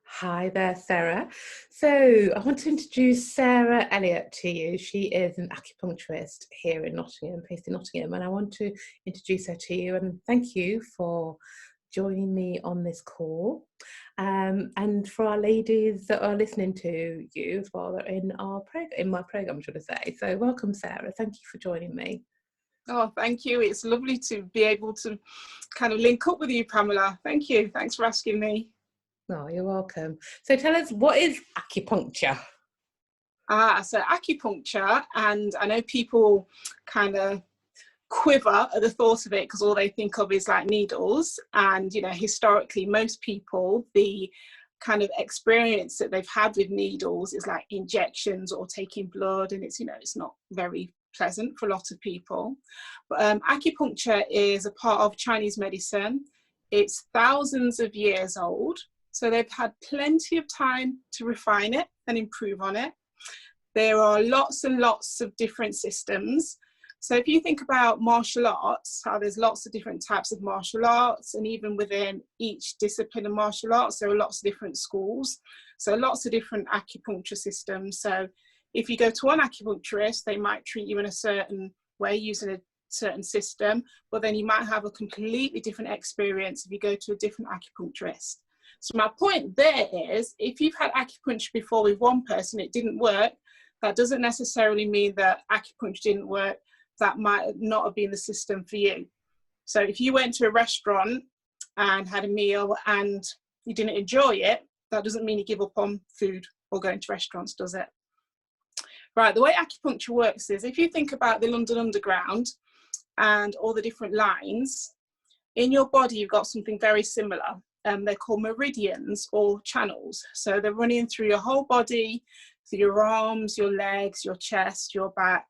Hi there, Sarah. So I want to introduce Sarah Elliott to you. She is an acupuncturist here in Nottingham, based in Nottingham, and I want to introduce her to you and thank you for joining me on this call. And for our ladies that are listening to you as well, they're in my program, should I say. So welcome, Sarah. Thank you for joining me. Oh, thank you. It's lovely to be able to kind of link up with you, Pamela. Thank you. Thanks for asking me. Oh, you're welcome. So tell us, what is acupuncture? So acupuncture, and I know people kind of quiver at the thought of it because all they think of is like needles. And, historically, most people, the kind of experience that they've had with needles is like injections or taking blood, and it's not very pleasant for a lot of people. But acupuncture is a part of Chinese medicine. It's thousands of years old, so they've had plenty of time to refine it and improve on it. There are lots and lots of different systems. So if you think about martial arts, how there's lots of different types of martial arts, and even within each discipline of martial arts, there are lots of different schools. So lots of different acupuncture systems. So if you go to one acupuncturist, they might treat you in a certain way using a certain system, but then you might have a completely different experience if you go to a different acupuncturist. So my point there is, if you've had acupuncture before with one person, it didn't work, that doesn't necessarily mean that acupuncture didn't work. That might not have been the system for you. So if you went to a restaurant and had a meal and you didn't enjoy it, that doesn't mean you give up on food or going to restaurants, does it? Right, the way acupuncture works is, if you think about the London Underground and all the different lines, in your body you've got something very similar. They're called meridians or channels. So they're running through your whole body, through your arms, your legs, your chest, your back.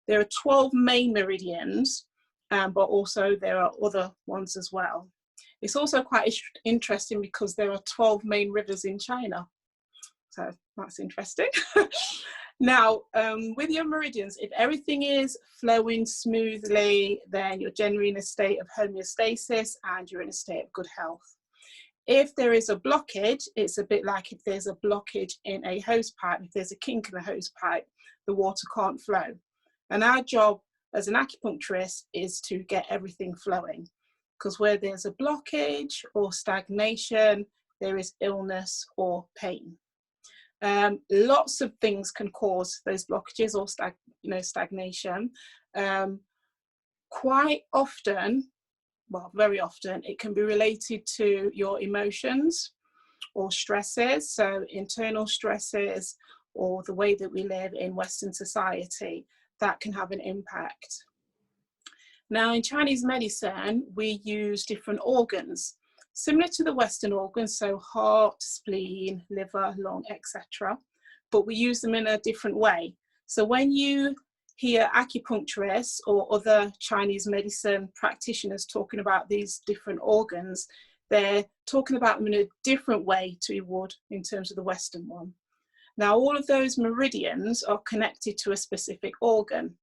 There are 12 main meridians, but also there are other ones as well. It's also quite interesting because there are 12 main rivers in China. So that's interesting. Now, with your meridians, if everything is flowing smoothly, then you're generally in a state of homeostasis and you're in a state of good health. If there is a blockage, it's a bit like if there's a blockage in a hose pipe. If there's a kink in the hose pipe, the water can't flow. And our job as an acupuncturist is to get everything flowing, because where there's a blockage or stagnation, there is illness or pain. Lots of things can cause those blockages or stagnation. Quite often, well, very often, it can be related to your emotions or stresses, so internal stresses or the way that we live in Western society, that can have an impact. Now, in Chinese medicine, we use different organs, similar to the Western organs, so heart, spleen, liver, lung, etc. But we use them in a different way. So when you hear acupuncturists or other Chinese medicine practitioners talking about these different organs, they're talking about them in a different way to you would in terms of the Western one. Now, all of those meridians are connected to a specific organ.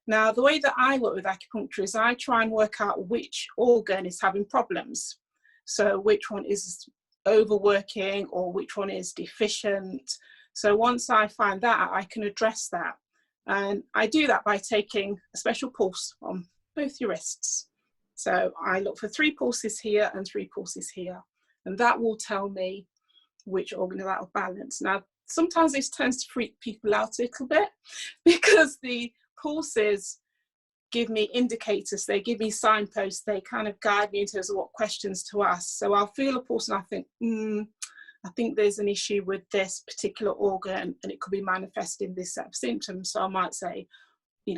Now, the way that I work with acupuncture is I try and work out which organ is having problems. So which one is overworking or which one is deficient. So once I find that, I can address that. And I do that by taking a special pulse on both your wrists. So I look for 3 pulses here and 3 pulses here. And that will tell me which organ is out of balance. Now, sometimes this tends to freak people out a little bit because the pulses give me indicators, they give me signposts, they kind of guide me in terms of what questions to ask. So I'll feel a pulse and I think, I think there's an issue with this particular organ and it could be manifesting this set of symptoms. So I might say,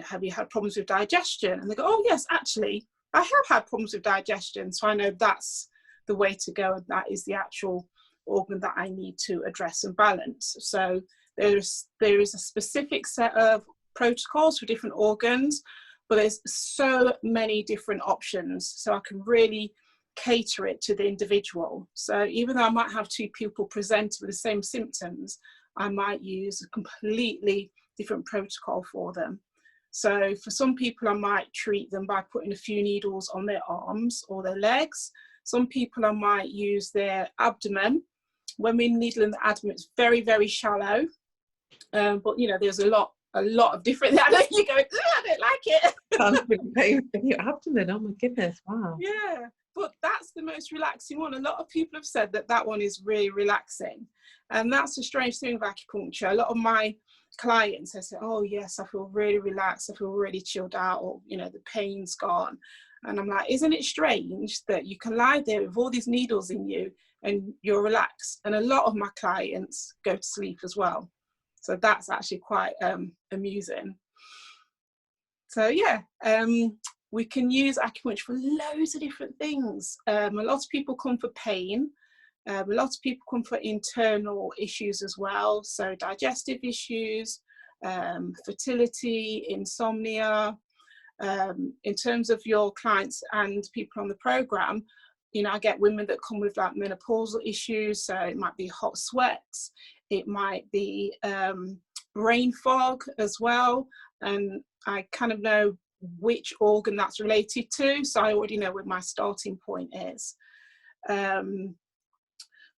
have you had problems with digestion? And they go, oh yes, actually, I have had problems with digestion. So I know that's the way to go, and that is the actual organ that I need to address and balance. So there is a specific set of protocols for different organs, but there's so many different options. So I can really cater it to the individual. So even though I might have 2 people present with the same symptoms, I might use a completely different protocol for them. So for some people, I might treat them by putting a few needles on their arms or their legs. Some people, I might use their abdomen when we're needling the abdomen, it's very, very shallow. But you know, there's a lot of different. I know you go, I don't like it. Sounds really painful in your abdomen. Oh my goodness! Wow. Yeah, but that's the most relaxing one. A lot of people have said that that one is really relaxing, and that's the strange thing with acupuncture. A lot of my clients, they say, "Oh yes, I feel really relaxed. I feel really chilled out," or you know, the pain's gone. And I'm like, isn't it strange that you can lie there with all these needles in you and you're relaxed? And a lot of my clients go to sleep as well. So that's actually quite amusing. So yeah, we can use acupuncture for loads of different things. A lot of people come for pain. A lot of people come for internal issues as well. So digestive issues, fertility, insomnia. In terms of your clients and people on the program, you know, I get women that come with like menopausal issues. So it might be hot sweats. It might be brain fog as well. And I kind of know which organ that's related to. So I already know where my starting point is.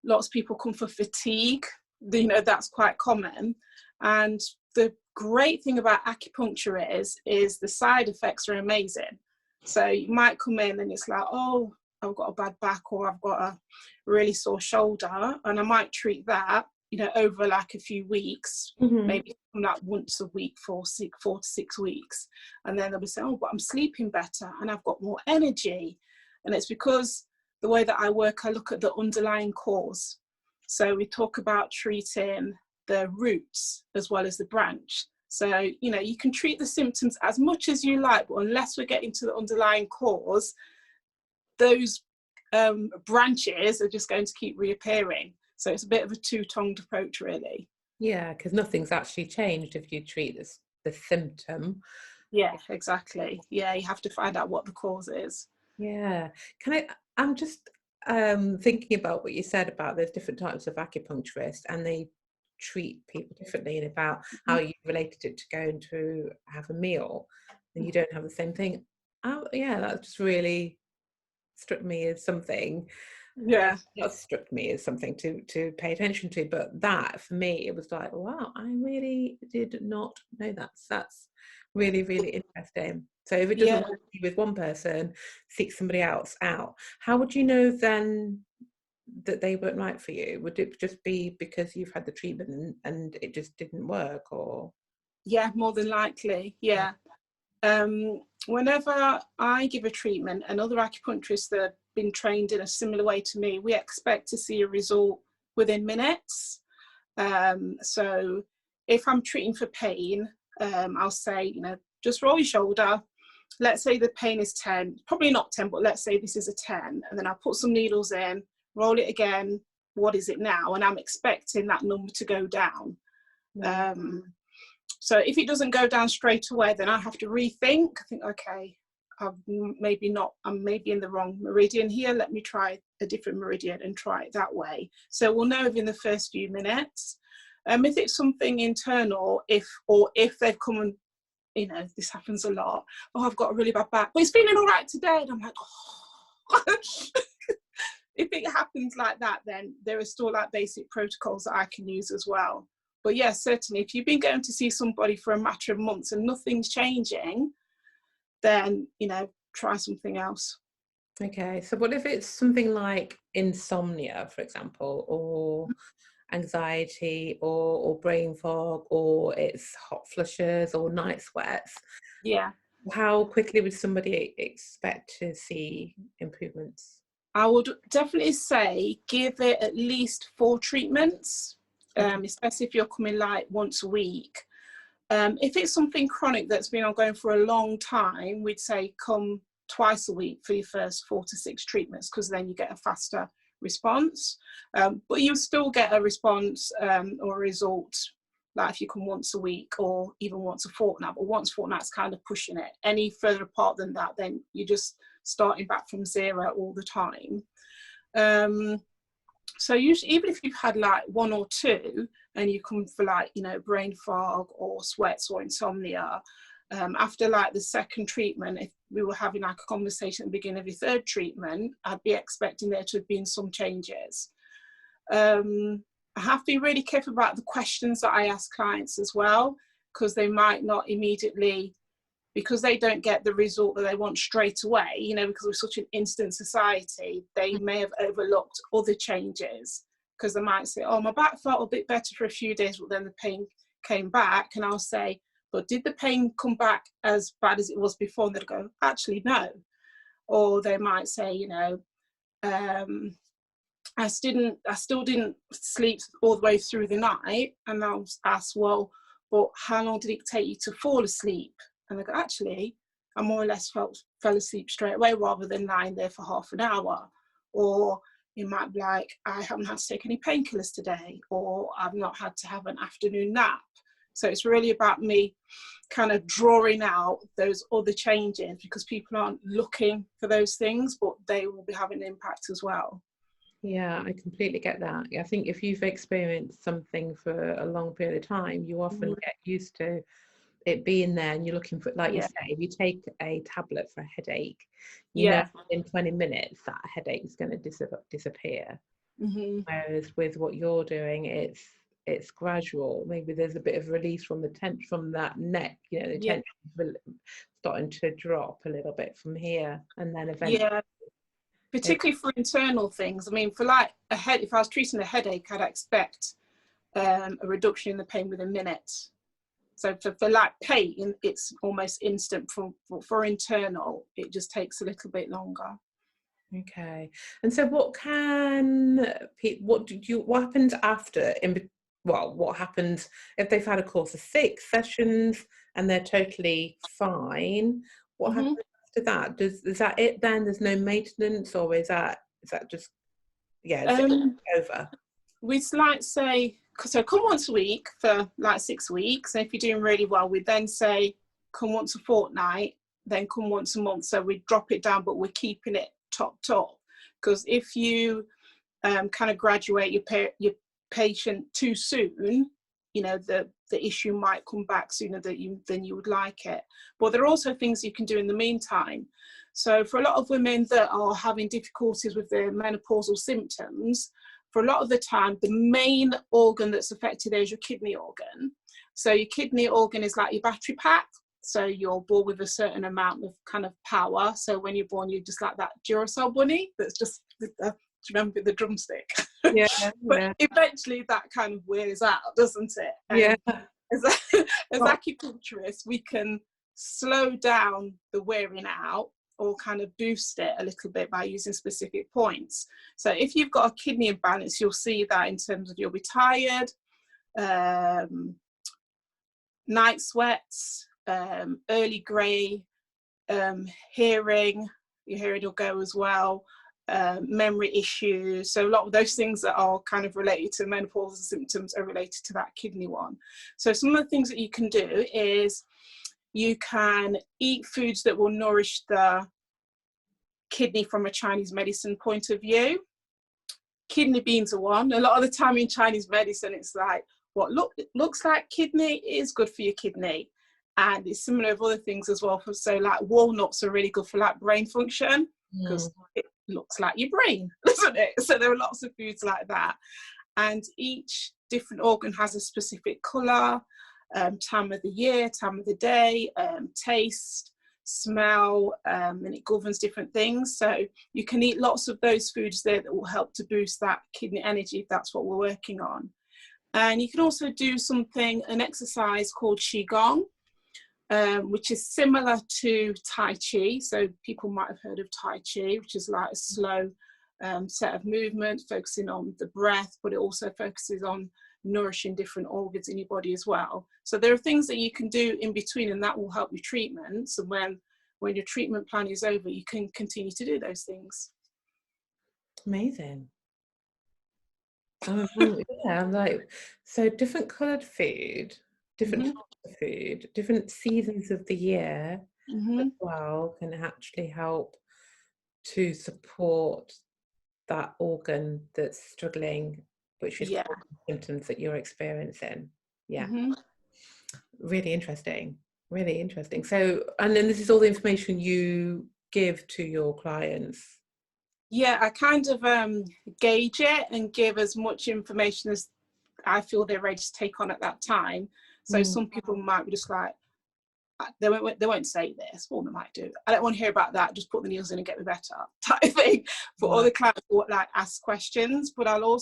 Lots of people come for fatigue. You know, that's quite common. And the great thing about acupuncture is the side effects are amazing. So you might come in and it's like, oh, I've got a bad back, or I've got a really sore shoulder, and I might treat that, you know, over like a few weeks, maybe like once a week for 4 to 6 weeks, and then they'll be saying, oh, but I'm sleeping better and I've got more energy. And it's because the way that I work, I look at the underlying cause. So we talk about treating the roots as well as the branch. So, you know, you can treat the symptoms as much as you like, but unless we're getting to the underlying cause, those branches are just going to keep reappearing. So it's a bit of a two-tongued approach, really. Yeah, because nothing's actually changed if you treat the symptom. Yeah, exactly. Yeah, you have to find out what the cause is. Yeah. I'm just thinking about what you said about there's different types of acupuncturists and they treat people differently, and about how you related it to going to have a meal and you don't have the same thing. Yeah, that just really struck me as something. Yeah. Not struck me as something to pay attention to, but that for me, it was like, wow, I really did not know that. So that's really, really interesting. So if it doesn't Yeah. work with one person, seek somebody else out. How would you know then that they weren't right for you? Would it just be because you've had the treatment and it just didn't work, or? Yeah, more than likely. Yeah. Whenever I give a treatment, and other acupuncturists that have been trained in a similar way to me, we expect to see a result within minutes. So if I'm treating for pain, I'll say, you know, just roll your shoulder. Let's say the pain is 10, probably not 10, but let's say this is a 10. And then I'll put some needles in, roll it again. What is it now? And I'm expecting that number to go down. So if it doesn't go down straight away, then I have to rethink. I think, okay, I'm maybe in the wrong meridian here. Let me try a different meridian and try it that way. So we'll know within the first few minutes. If it's something internal, if they've come and, you know, this happens a lot. Oh, I've got a really bad back, but it's feeling all right today. And I'm like, oh. If it happens like that, then there are still like basic protocols that I can use as well. But yeah, certainly, if you've been going to see somebody for a matter of months and nothing's changing, then, you know, try something else. Okay, so what if it's something like insomnia, for example, or anxiety, or brain fog, or it's hot flushes or night sweats? Yeah. How quickly would somebody expect to see improvements? I would definitely say give it at least 4 treatments, especially if you're coming like once a week. If it's something chronic that's been ongoing for a long time, we'd say come twice a week for your first 4 to 6 treatments, because then you get a faster response. But you'll still get a response or a result, like if you come once a week or even once a fortnight. But once a fortnight's kind of pushing it. Any further apart than that, then you're just starting back from zero all the time. So usually, even if you've had like 1 or 2 and you come for like, you know, brain fog or sweats or insomnia, after like the second treatment, if we were having like a conversation at the beginning of your third treatment, I'd be expecting there to have been some changes. I have to be really careful about the questions that I ask clients as well, because they might not immediately, because they don't get the result that they want straight away, you know, because we're such an instant society, they may have overlooked other changes, because they might say, oh, my back felt a bit better for a few days, but then the pain came back. And I'll say, but did the pain come back as bad as it was before? And they'll go, actually, no. Or they might say, you know, I still didn't sleep all the way through the night. And I'll ask, well, but how long did it take you to fall asleep? And they go, actually, I more or less fell asleep straight away, rather than lying there for half an hour. Or you might be like, I haven't had to take any painkillers today, or I've not had to have an afternoon nap. So it's really about me kind of drawing out those other changes, because people aren't looking for those things, but they will be having an impact as well. Yeah, I completely get that. I think if you've experienced something for a long period of time, you often get used to it being there, and you're looking for, like you say, if you take a tablet for a headache, you know in 20 minutes that headache is going to disappear. Whereas with what you're doing, it's gradual. Maybe there's a bit of release from the tension from that neck, you know, the tension starting to drop a little bit from here, and then eventually particularly for internal things. I mean, for like a head, if I was treating a headache, I'd expect a reduction in the pain within minutes. So for like pain, it's almost instant. For internal, it just takes a little bit longer. Okay. And so what happens after, what happens if they've had a course of 6 sessions and they're totally fine? What happens after that? Is that it then? There's no maintenance, or is that just, is it over? We'd like say, so come once a week for like 6 weeks. And if you're doing really well, we'd then say, come once a fortnight, then come once a month. So we drop it down, but we're keeping it top. Because if you kind of graduate your patient too soon, you know, the issue might come back sooner than you would like it. But there are also things you can do in the meantime. So for a lot of women that are having difficulties with their menopausal symptoms, for a lot of the time, the main organ that's affected there is your kidney organ. So your kidney organ is like your battery pack. So you're born with a certain amount of kind of power. So when you're born, you're just like that Duracell bunny that's just, do you remember the drumstick? Yeah. But eventually that kind of wears out, doesn't it? And as acupuncturists, we can slow down the wearing out, or kind of boost it a little bit by using specific points. So if you've got a kidney imbalance, you'll see that in terms of you'll be tired, night sweats, early grey, hearing, your hearing will go as well, memory issues. So a lot of those things that are kind of related to menopausal symptoms are related to that kidney one. So some of the things that you can do is you can eat foods that will nourish the kidney from a Chinese medicine point of view. Kidney beans are one. A lot of the time in Chinese medicine, it's like, what looks like kidney is good for your kidney. And it's similar with other things as well. So like walnuts are really good for like brain function, because it looks like your brain, doesn't it? So there are lots of foods like that. And each different organ has a specific colour, time of the year, time of the day, taste, smell, and it governs different things. So you can eat lots of those foods there that will help to boost that kidney energy if that's what we're working on. And you can also do an exercise called Qigong, which is similar to Tai Chi. So people might have heard of Tai Chi, which is like a slow set of movement focusing on the breath, but it also focuses on nourishing different organs in your body as well. So there are things that you can do in between, and that will help your treatments. And when your treatment plan is over, you can continue to do those things. Amazing. I'm like, so different coloured food, different types of food, different seasons of the year as well can actually help to support that organ that's struggling, which is causing symptoms that you're experiencing. Really interesting. Really interesting. So, and then this is all the information you give to your clients. Yeah, I kind of gauge it and give as much information as I feel they're ready to take on at that time. So Mm. some people might be just like, they won't say this, or they might do, I don't want to hear about that, just put the needles in and get me better, type of thing. For Right. other clients who like ask questions, but I will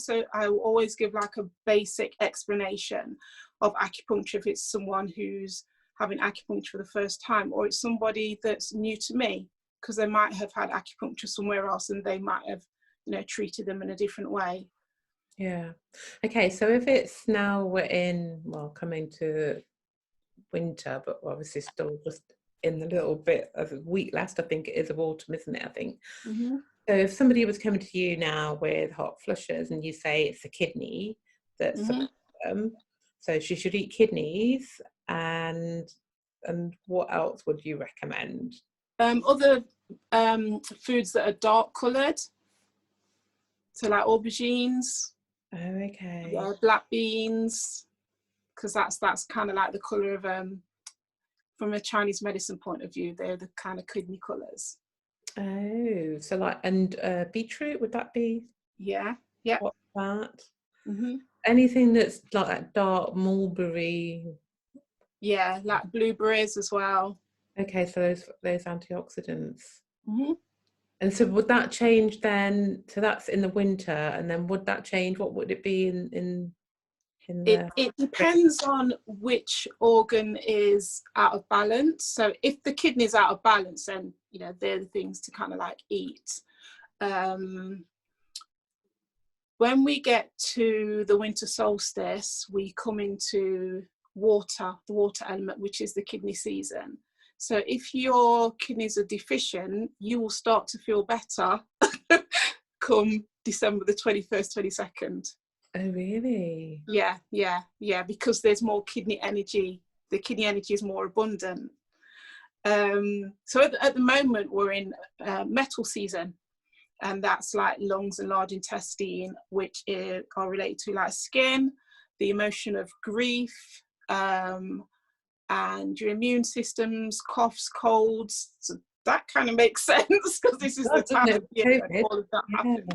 always give like a basic explanation of acupuncture if it's someone who's having acupuncture for the first time, or it's somebody that's new to me, because they might have had acupuncture somewhere else and they might have, treated them in a different way. Yeah. Okay, so if it's now we're in, well, coming to winter, but obviously still just in the little bit of a week last, I think it is, of autumn, isn't it? I think. Mm-hmm. So if somebody was coming to you now with hot flushes and you say it's the kidney that's the Mm-hmm. problem, so she should eat kidneys, and what else would you recommend? Other foods that are dark coloured, so like aubergines, Oh, okay. yeah, black beans, because that's kind of like the colour of from a Chinese medicine point of view, they're the kind of kidney colours. Oh, so like, and beetroot, would that be Yeah, yeah. what's that? Mm-hmm. Anything that's like that dark mulberry. Yeah, like blueberries as well. Okay, so those antioxidants. Mm-hmm. And so would that change then? So that's in the winter, and then would that change? What would it be in It, the it spring? depends on which organ is out of balance. So if the kidney is out of balance, then they're the things to kind of like eat. Um, when we get to the winter solstice, we come into the water element, which is the kidney season. So if your kidneys are deficient, you will start to feel better come December the 21st, 22nd. Oh, really? Yeah, because there's more kidney energy. The kidney energy is more abundant. So at the moment, we're in metal season, and that's like lungs and large intestine, which are related to like skin, the emotion of grief, and your immune systems, coughs, colds. So that kind of makes sense, because this is the Well, doesn't time of it? year when COVID. all of that Yeah. happens.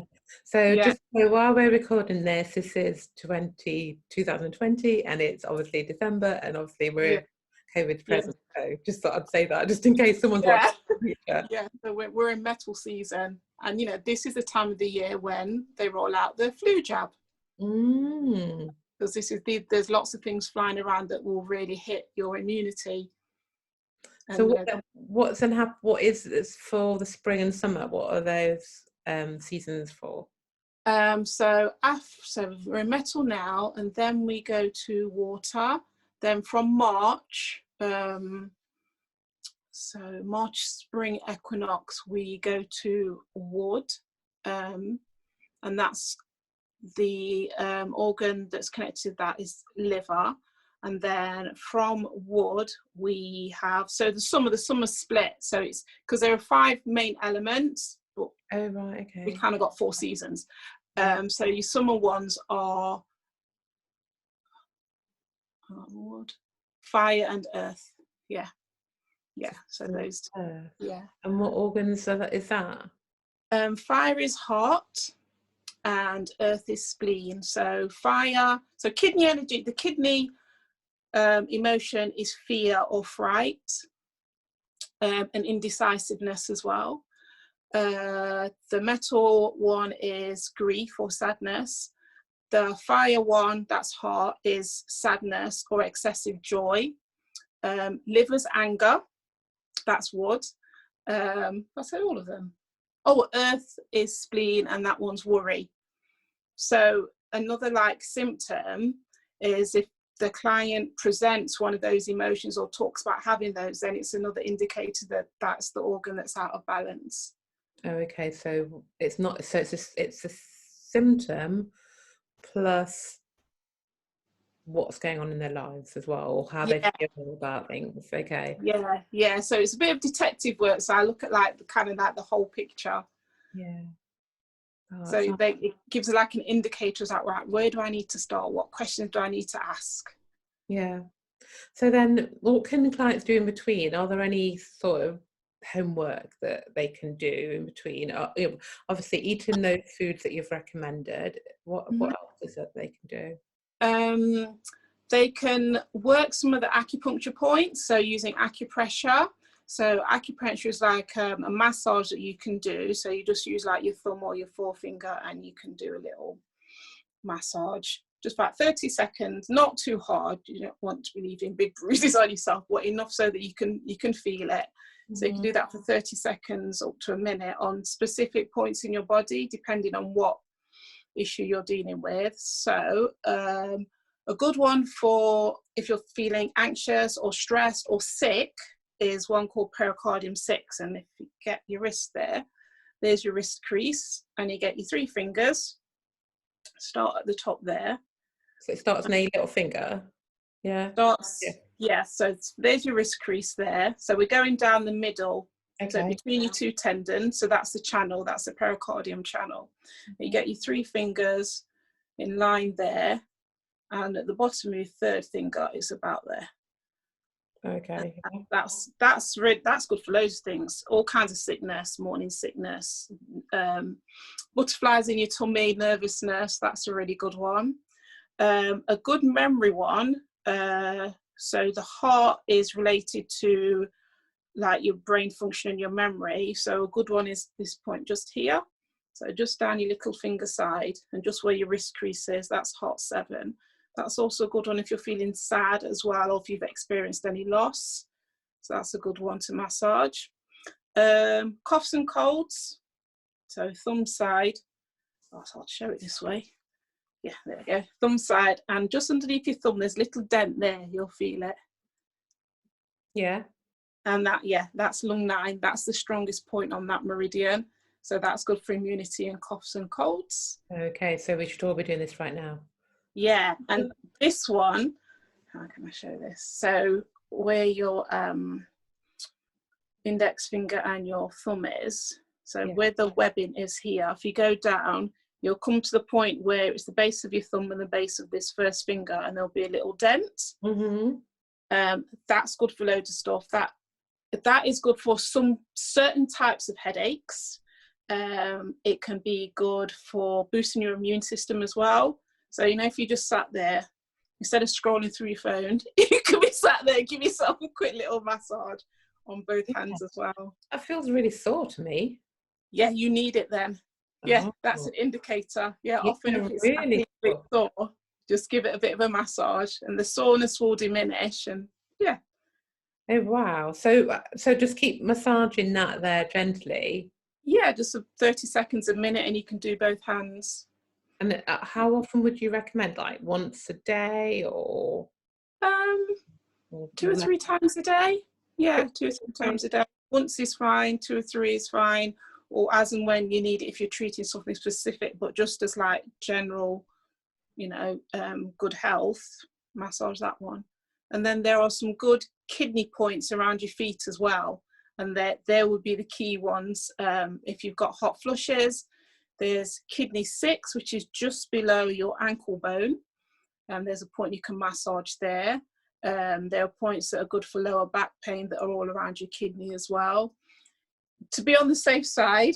So Yeah, just so while we're recording this is 2020, and it's obviously December, and obviously yeah, we're COVID's yeah, present. So just thought I'd say that just in case someone's watching yeah. the future. Yeah, so we're in metal season, and this is the time of the year when they roll out the flu jab, Mm. because there's lots of things flying around that will really hit your immunity. So And what is this for the spring and summer? What are those seasons for? so we're in metal now, and then we go to water. Then from March, so March spring equinox, we go to wood, and that's the organ that's connected to that is liver. And then from wood we have, so the summer split, so it's because there are 5 main elements, but Oh, right, we okay. kind of got 4 seasons. Yeah. So your summer ones are wood, fire and earth. Yeah, so those two. Yeah. And what organs is that? Fire is heart and earth is spleen. So fire, so kidney energy, the kidney emotion is fear or fright, and indecisiveness as well. The metal one is grief or sadness. The fire one, that's heart, is sadness or excessive joy. Liver's anger, that's wood. I said all of them. Oh, earth is spleen, and that one's worry. So another like symptom is if the client presents one of those emotions or talks about having those, then it's another indicator that that's the organ that's out of balance. Oh, okay. So it's not. So it's a symptom plus what's going on in their lives as well, or how they Yeah, feel about things. Okay. yeah. So it's a bit of detective work. So I look at like the kind of like the whole picture. Yeah. Oh, So it gives like an indicator, like, right, where do I need to start? What questions do I need to ask? yeah. So then, what can the clients do in between? Are there any sort of homework that they can do in between? Obviously, eating those foods that you've recommended. What else is it they can do? They can work some of the acupuncture points, so using acupressure. So acupuncture is like a massage that you can do. So you just use like your thumb or your forefinger and you can do a little massage, just about 30 seconds, not too hard. You don't want to be leaving big bruises on yourself, but enough so that you can feel it. So you can do that for 30 seconds up to a minute on specific points in your body, depending on what issue you're dealing with. So a good one for if you're feeling anxious or stressed or sick is one called pericardium 6. And if you get your wrist there, there's your wrist crease, and you get your 3 fingers, start at the top there. So it starts on a little finger. Yeah. So there's your wrist crease there. So we're going down the middle. Okay. So between your 2 tendons, so that's the channel, that's the pericardium channel. You get your 3 fingers in line there, and at the bottom of your 3rd finger is about there. Okay. That's good for loads of things, all kinds of sickness, morning sickness, butterflies in your tummy, nervousness. That's a really good one. A good memory one. So the heart is related to like your brain function and your memory. So a good one is this point just here. So just down your little finger side and just where your wrist crease is, that's heart 7. That's also a good one if you're feeling sad as well, or if you've experienced any loss. So that's a good one to massage. Coughs and colds. So thumb side. Oh, so I'll show it this way. Yeah, there we go. Thumb side, and just underneath your thumb, there's a little dent there. You'll feel it. Yeah. And that's lung 9. That's the strongest point on that meridian. So that's good for immunity and coughs and colds. Okay, so we should all be doing this right now. Yeah, and this one, how can I show this? So where your index finger and your thumb is, so where the webbing is here, if you go down, you'll come to the point where it's the base of your thumb and the base of this first finger, and there'll be a little dent. That's good for loads of stuff. That is good for some certain types of headaches. It can be good for boosting your immune system as well. So, you know, if you just sat there, instead of scrolling through your phone, you could be sat there, give yourself a quick little massage on both hands as well. That feels really sore to me. Yeah, you need it then. Yeah, that's an indicator. Yeah, often if it's really a bit sore, just give it a bit of a massage and the soreness will diminish. And yeah. Oh, wow. So just keep massaging that there gently. Yeah, just 30 seconds a minute, and you can do both hands. And how often would you recommend? Like once a day or 2 or 3 times a day? Yeah, 2 or 3 times a day. Once is fine, 2 or 3 is fine, or as and when you need it if you're treating something specific, but just as like general, you know, good health, massage that one. And then there are some good kidney points around your feet as well. And there would be the key ones. If you've got hot flushes, there's kidney 6, which is just below your ankle bone. There's a point you can massage there. There are points that are good for lower back pain that are all around your kidney as well. To be on the safe side,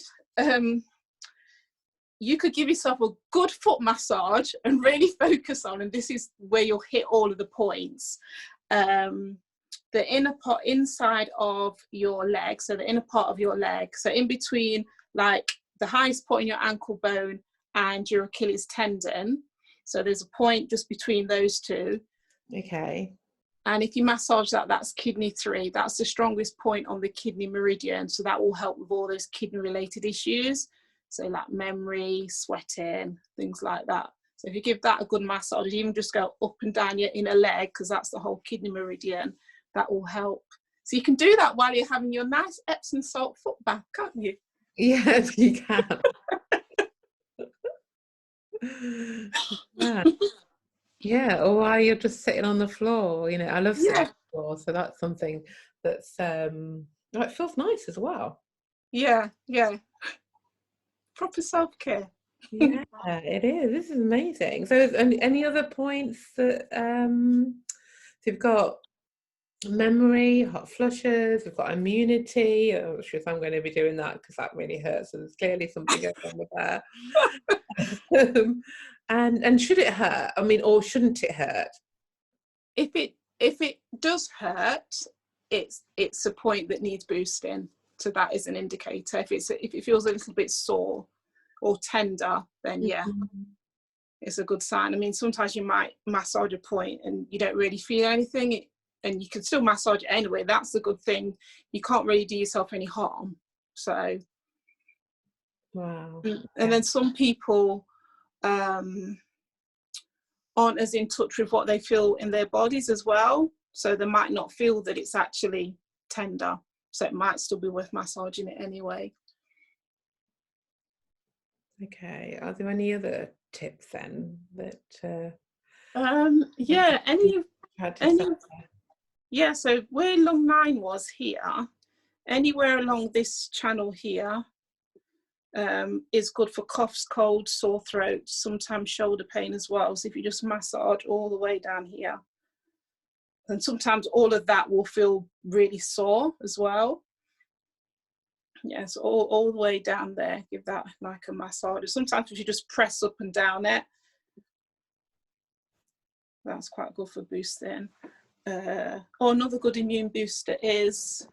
you could give yourself a good foot massage and really focus on, and this is where you'll hit all of the points. The inner part inside of your leg, so the inner part of your leg, so in between like the highest point in your ankle bone and your Achilles tendon. So there's a point just between those two. Okay. And if you massage that, that's kidney 3. That's the strongest point on the kidney meridian. So that will help with all those kidney related issues. So like memory, sweating, things like that. So if you give that a good massage, you even just go up and down your inner leg, because that's the whole kidney meridian, that will help. So you can do that while you're having your nice Epsom salt foot bath, can't you? Yes, you can. Yeah, or while you're just sitting on the floor, you know, I love sitting on the floor, so that's something that's it feels nice as well. Yeah. Proper self-care. Yeah, it is. This is amazing. So any other points that so you've got memory, hot flushes, we've got immunity. I'm not sure if I'm going to be doing that because that really hurts. So there's clearly something going on with that. And should it hurt? I mean, or shouldn't it hurt? If it does hurt, it's a point that needs boosting. So that is an indicator. If it feels a little bit sore or tender, then yeah, it's a good sign. I mean, sometimes you might massage a point and you don't really feel anything, and you can still massage it anyway. That's the good thing. You can't really do yourself any harm. So, Wow. And then some people aren't as in touch with what they feel in their bodies as well. So they might not feel that it's actually tender. So it might still be worth massaging it anyway. Okay. Are there any other tips then that? Yeah. Yeah. So where lung 9 was here, anywhere along this channel here is good for coughs, colds, sore throats, sometimes shoulder pain as well. So if you just massage all the way down here, and sometimes all of that will feel really sore as well. Yes, so all the way down there, give that like a massage. Sometimes if you just press up and down it, that's quite good for boosting. Another good immune booster is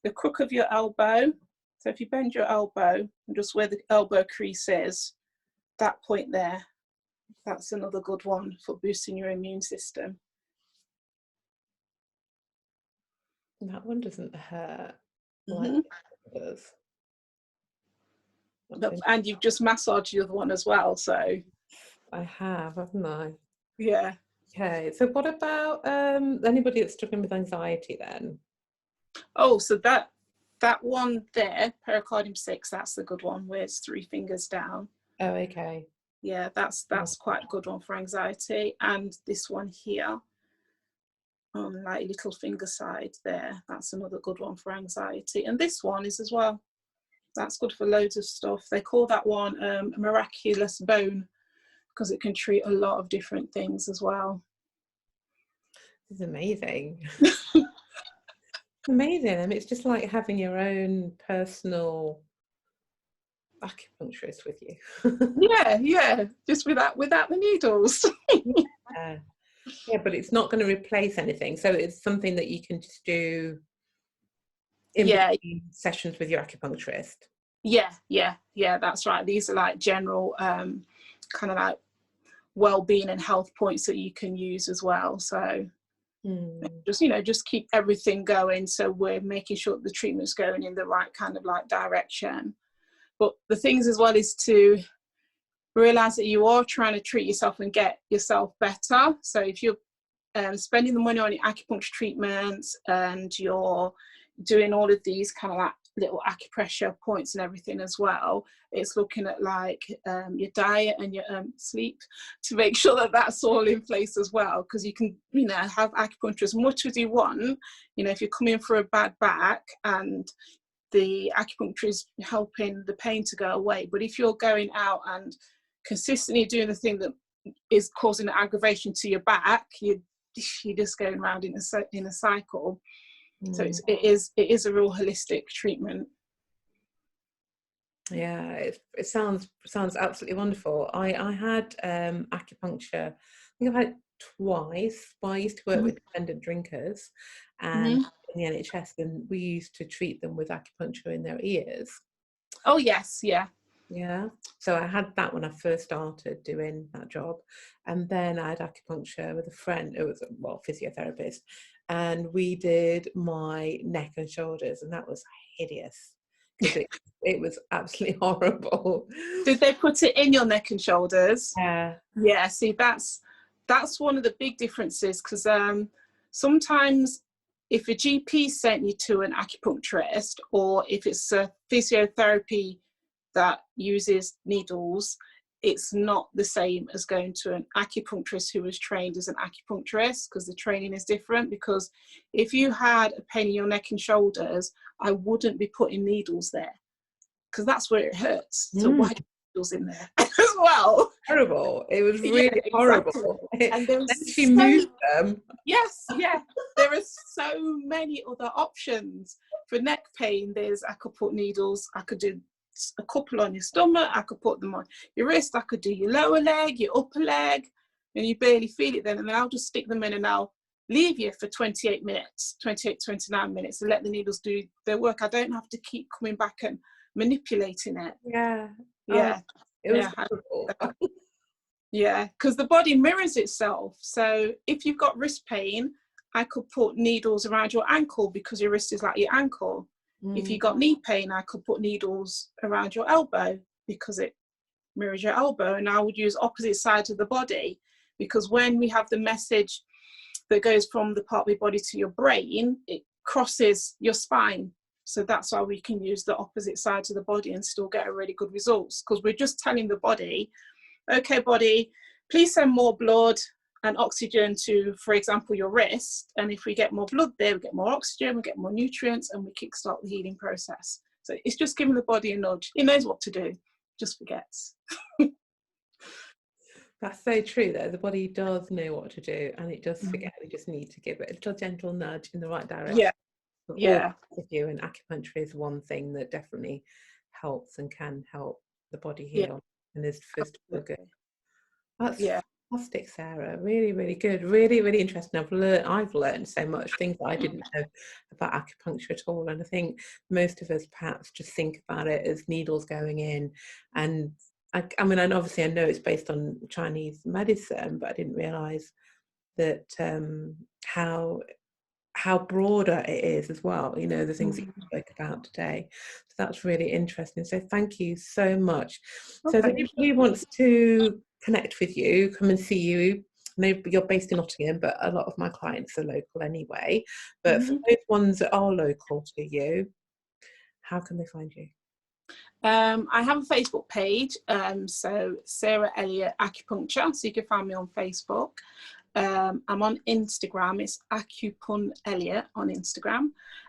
the crook of your elbow. So if you bend your elbow and just where the elbow crease is, that point there, that's another good one for boosting your immune system. That one doesn't hurt Mm-hmm. like it does. And you've just massaged the other one as well, so. I have, haven't I? Yeah. Okay, so what about anybody that's struggling with anxiety then? Oh, so that one there, pericardium 6, that's the good one where it's 3 fingers down. Oh, okay. Yeah, that's quite a good one for anxiety. And this one here on like little finger side there, that's another good one for anxiety. And this one is as well. That's good for loads of stuff. They call that one a miraculous bone because it can treat a lot of different things as well. This is amazing. Amazing. I mean, it's just like having your own personal acupuncturist with you. yeah, just without the needles. Yeah, but it's not going to replace anything. So it's something that you can just do in between sessions with your acupuncturist. Yeah, that's right. These are like general kind of like well-being and health points that you can use as well. So just keep everything going, so we're making sure the treatment's going in the right kind of like direction. But the things as well is to realize that you are trying to treat yourself and get yourself better. So if you're spending the money on your acupuncture treatments and you're doing all of these kind of like little acupressure points and everything as well, it's looking at like your diet and your sleep to make sure that that's all in place as well, because you can have acupuncture as much as you want. If you're coming for a bad back and the acupuncture is helping the pain to go away, but if you're going out and consistently doing the thing that is causing aggravation to your back, you're just going around in a cycle. So it is a real holistic treatment. Yeah, it sounds absolutely wonderful. I had acupuncture. I think I've had it twice. But I used to work with dependent drinkers, and in the NHS, and we used to treat them with acupuncture in their ears. Oh yes, yeah. Yeah, so I had that when I first started doing that job, and then I had acupuncture with a friend who was a physiotherapist, and we did my neck and shoulders, and that was hideous because it was absolutely horrible. Did they put it in your neck and shoulders? Yeah. See, that's one of the big differences, because sometimes if a GP sent you to an acupuncturist, or if it's a physiotherapy that uses needles, it's not the same as going to an acupuncturist who was trained as an acupuncturist, because the training is different. Because if you had a pain in your neck and shoulders, I wouldn't be putting needles there, because that's where it hurts. So why do you needles in there as well. Horrible. It was Yeah, really exactly. horrible. And there Then was she moved them. yes, yeah. There are so many other options. For neck pain, I could put needles, I could do a couple on your stomach, I could put them on your wrist, I could do your lower leg, your upper leg, and you barely feel it then. And then I'll just stick them in and I'll leave you for 28 minutes, 29 minutes, and let the needles do their work. I don't have to keep coming back and manipulating it. Yeah. Yeah. Oh, it was Yeah. horrible. Yeah, because the body mirrors itself. So if you've got wrist pain, I could put needles around your ankle because your wrist is like your ankle. If you got knee pain, I could put needles around your elbow because it mirrors your elbow. And I would use opposite sides of the body, because when we have the message that goes from the part of your body to your brain, it crosses your spine. So that's why we can use the opposite sides of the body and still get a really good results, because we're just telling the body, okay, body, please send more blood and oxygen to, for example, your wrist. And if we get more blood there, we get more oxygen, we get more nutrients, and we kickstart the healing process. So it's just giving the body a nudge. It knows what to do, just forgets. That's so true, though. The body does know what to do, and it does forget. We just need to give it a little gentle nudge in the right direction. Yeah, yeah. With you, and acupuncture is one thing that definitely helps and can help the body Yeah, heal, and is supposed to feel good. That's yeah. fantastic, Sarah. Really, really good. Really, really interesting. I've learned so much, things that I didn't know about acupuncture at all. And I think most of us perhaps just think about it as needles going in. And I mean, and obviously I know it's based on Chinese medicine, but I didn't realise that how broader it is as well, you know, the things that you spoke about today. So that's really interesting. So thank you so much. So if anybody wants to connect with you, come and see you, maybe you're based in Nottingham, but a lot of my clients are local anyway. But for those ones that are local to you, how can they find you? I have a Facebook page, so Sarah Elliott Acupuncture, so you can find me on Facebook. I'm on Instagram, it's Acupun Elliott on Instagram.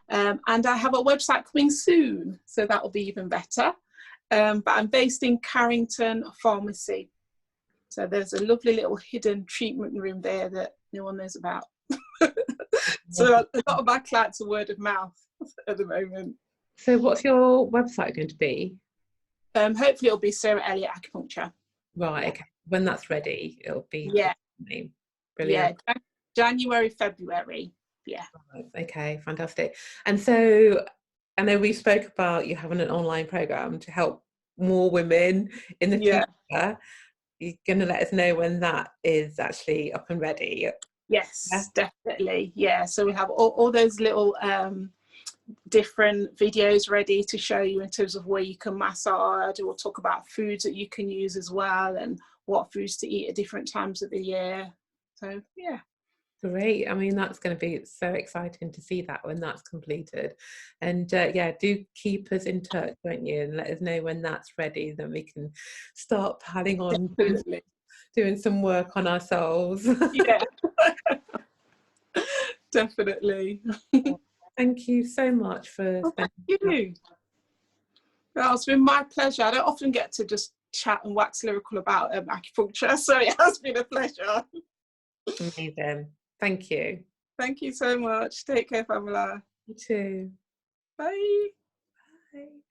And I have a website coming soon, so that will be even better. But I'm based in Carrington Pharmacy. So there's a lovely little hidden treatment room there that no one knows about. So a lot of my clients are word of mouth at the moment. So what's your website going to be? Hopefully it'll be Sarah Elliott Acupuncture. Right, Yeah. okay. When that's ready, it'll be name. Brilliant. Yeah, January, February. Yeah. Okay, fantastic. And so I know we spoke about you having an online program to help more women in the future. You're going to let us know when that is actually up and ready. Yes, definitely. Yeah, so we have all those little different videos ready to show you in terms of where you can massage. We'll talk about foods that you can use as well, and what foods to eat at different times of the year. So yeah. Great. I mean, that's going to be so exciting to see that when that's completed. And yeah, do keep us in touch, won't you? And let us know when that's ready, then we can start piling on doing some work on ourselves. Yeah. Definitely. Thank you so much for spending time. Well, it's been my pleasure. I don't often get to just chat and wax lyrical about acupuncture, so it has been a pleasure. Amazing. Thank you. Thank you so much. Take care, Pamela. You too. Bye. Bye.